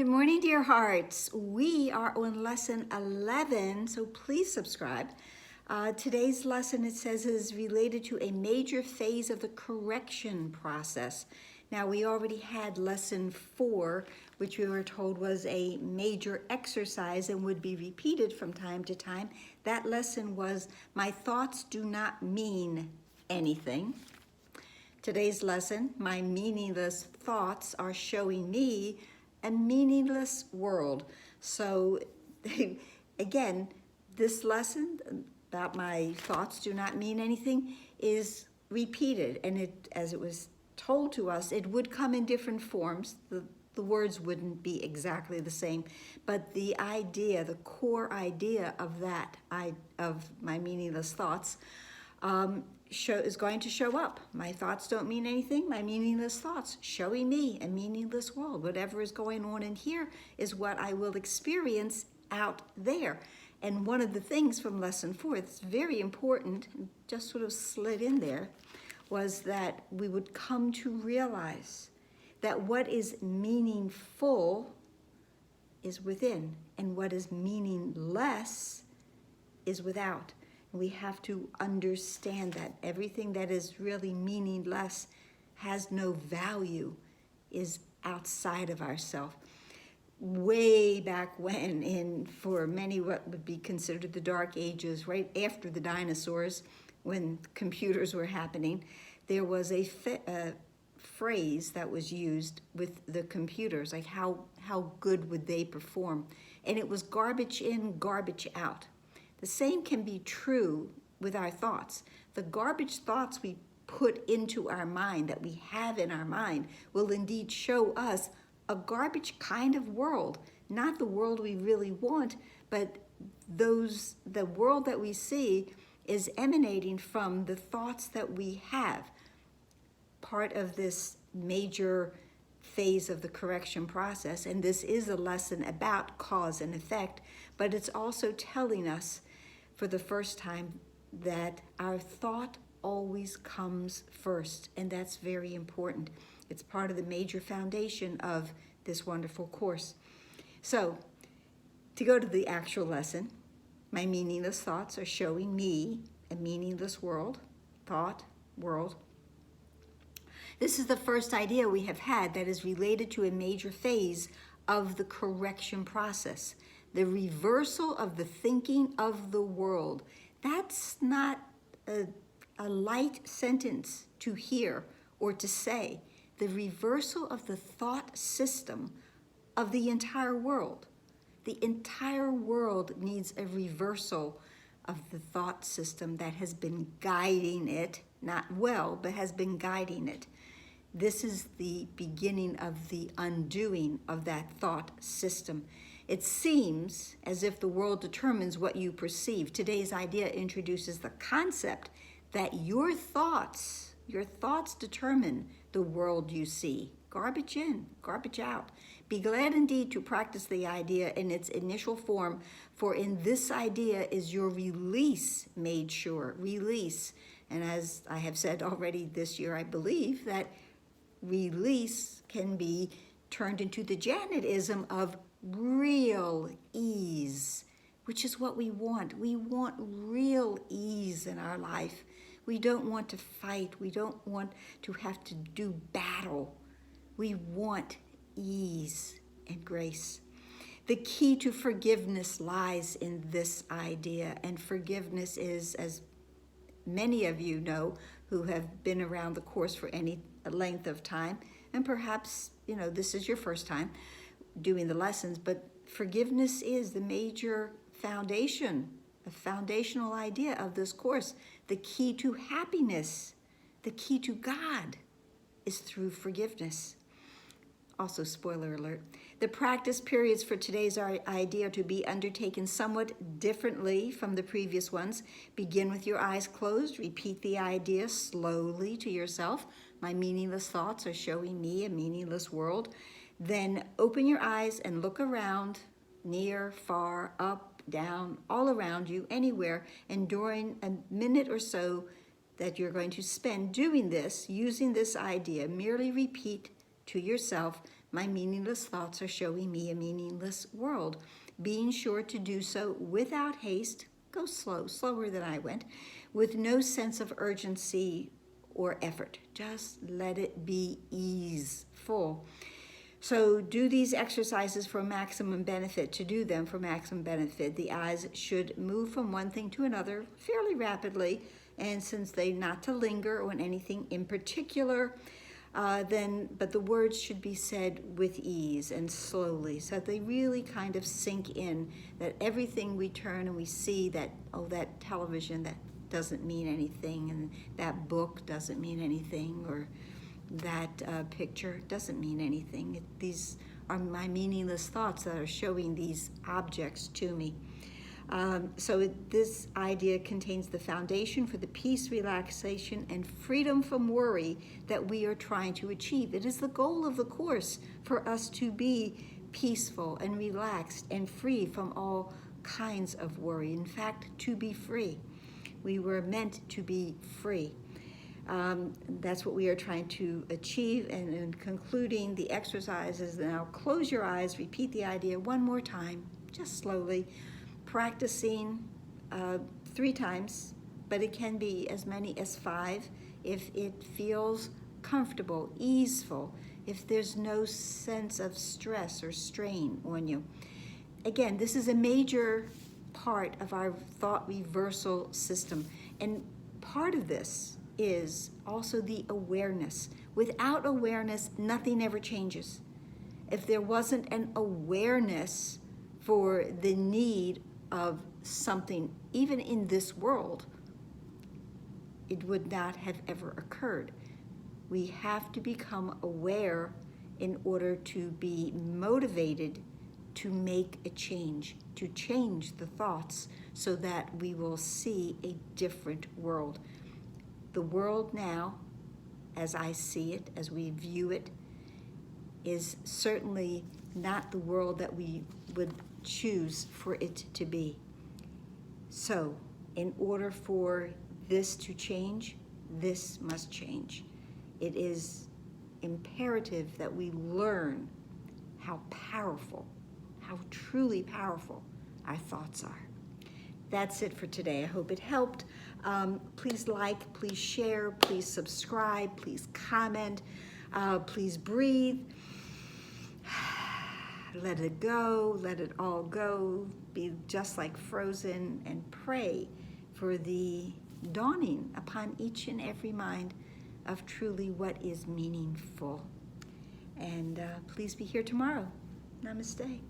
Good morning, dear hearts. We are on lesson 11, so please subscribe. Today's lesson, it says, is related to a major phase of the correction process. Now, we already had lesson 4, which we were told was a major exercise and would be repeated from time to time. That lesson was, my thoughts do not mean anything. Today's lesson, my meaningless thoughts are showing me a meaningless world. So again, this lesson about my thoughts do not mean anything is repeated, and as it was told to us, it would come in different forms. The words wouldn't be exactly the same, but the idea, the core idea of of my meaningless thoughts is going to show up. My thoughts don't mean anything. My meaningless thoughts showing me a meaningless world. Whatever is going on in here is what I will experience out there. And one of the things from lesson 4 that's very important, just sort of slid in there, was that we would come to realize that what is meaningful is within, and what is meaningless is without. We have to understand that everything that is really meaningless, has no value, is outside of ourselves. Way back when, for many what would be considered the Dark Ages, right after the dinosaurs, when computers were happening, there was a phrase that was used with the computers, like how good would they perform? And it was garbage in, garbage out. The same can be true with our thoughts. The garbage thoughts we put into our mind, that we have in our mind, will indeed show us a garbage kind of world. Not the world we really want, but the world that we see is emanating from the thoughts that we have. Part of this major phase of the correction process, and this is a lesson about cause and effect, but it's also telling us for the first time that our thought always comes first, and that's very important. It's part of the major foundation of this wonderful course. So, to go to the actual lesson, my meaningless thoughts are showing me a meaningless world, world. This is the first idea we have had that is related to a major phase of the correction process. The reversal of the thinking of the world. That's not a light sentence to hear or to say. The reversal of the thought system of the entire world. The entire world needs a reversal of the thought system that has been guiding it, not well, but has been guiding it. This is the beginning of the undoing of that thought system. It seems as if the world determines what you perceive. Today's idea introduces the concept that your thoughts determine the world you see. Garbage in, garbage out. Be glad indeed to practice the idea in its initial form, for in this idea is your release made sure. Release. And as I have said already this year, I believe that release can be turned into the Janetism of real ease, which is what we want. We want real ease in our life. We don't want to fight. We don't want to have to do battle. We want ease and grace. The key to forgiveness lies in this idea, and forgiveness is, as many of you know who have been around the course for any length of time, and perhaps, this is your first time doing the lessons, but forgiveness is the major foundation, a foundational idea of this course. The key to happiness, the key to God is through forgiveness. Also, spoiler alert, the practice periods for today's idea are to be undertaken somewhat differently from the previous ones. Begin with your eyes closed. Repeat the idea slowly to yourself. My meaningless thoughts are showing me a meaningless world. Then open your eyes and look around, near, far, up, down, all around you, anywhere. And during a minute or so that you're going to spend doing this, using this idea, merely repeat to yourself, My meaningless thoughts are showing me a meaningless world. Being sure to do so without haste, go slow, slower than I went, with no sense of urgency or effort. Just let it be easeful. So do these exercises for maximum benefit. To do them for maximum benefit, the eyes should move from one thing to another fairly rapidly, and since they not to linger on anything in particular, but the words should be said with ease and slowly, so they really kind of sink in, that everything we turn and we see that, oh, that television, that doesn't mean anything, and that book doesn't mean anything, or that picture doesn't mean anything. These are my meaningless thoughts that are showing these objects to me. This idea contains the foundation for the peace, relaxation, and freedom from worry that we are trying to achieve. It is the goal of the course for us to be peaceful and relaxed and free from all kinds of worry. In fact, to be free. We were meant to be free. That's what we are trying to achieve. And in concluding the exercises, now close your eyes, repeat the idea one more time, just slowly, practicing 3 times, but it can be as many as 5 if it feels comfortable, easeful, if there's no sense of stress or strain on you. Again, this is a major part of our thought reversal system, and part of this is also the awareness. Without awareness, nothing ever changes. If there wasn't an awareness for the need of something, even in this world, it would not have ever occurred. We have to become aware in order to be motivated to make a change, to change the thoughts so that we will see a different world. The world now, as I see it, as we view it, is certainly not the world that we would choose for it to be. So, in order for this to change, this must change. It is imperative that we learn how powerful, how truly powerful our thoughts are. That's it for today. I hope it helped. Please like, please share, please subscribe, please comment, please breathe. Let it go, let it all go. Be just like frozen, and pray for the dawning upon each and every mind of truly what is meaningful. And please be here tomorrow. Namaste.